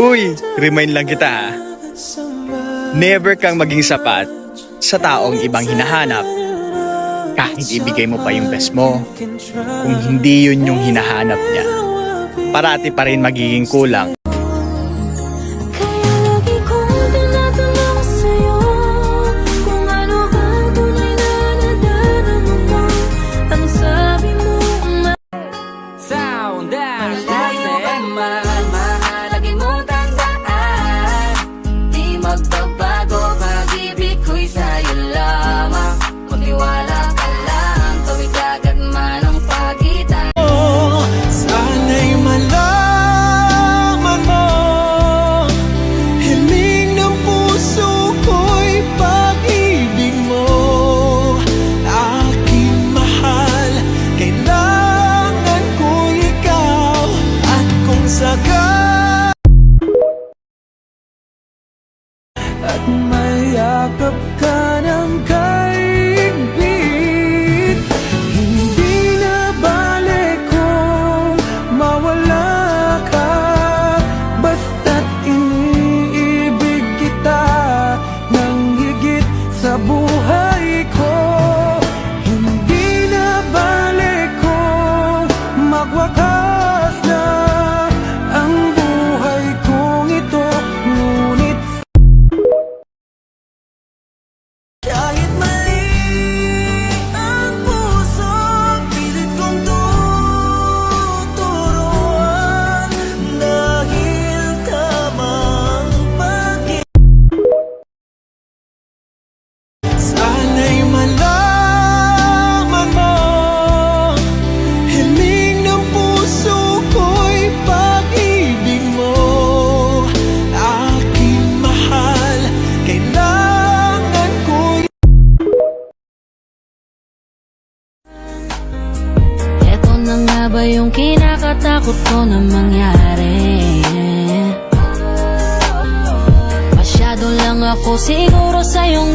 Uy, remind lang kita ha. Never kang maging sapat sa taong ibang hinahanap. Kahit ibigay mo pa yung best mo, kung hindi yun yung hinahanap niya, parati pa rin magiging kulang. Kaya lagi kong tinatanong sa'yo kung ano ang tunay na nadarama mo. Ang sabi mo Sound Dash malayo ka man, mahalagi mo tandaan. Di magbabago, pag-ibig ko'y sa'yo lamang. Magtiwala ka lang, kawig agad man ang pagitan. Sana'y malaman mo, hiling ng puso ko'y pag-ibig mo. Aking mahal, kailangan ko ikaw. At kung sakali at mayakap ka ng kaibig, hindi na balik kung mawala ka. Basta't iniibig kita ng higit sa buhay ko. Hindi na balik kung magwakas na ang buhay kong ito. Ngunit kahit mali ang puso, pilit kong tuturuan. Dahil tamang sana'y malaman mo, hiling ng puso ko'y pag-ibig mo. Aking mahal, kailangan ko. Eto na nga ba yung kinakatakot ko na mangyari? Masyado lang ako siguro sa iyong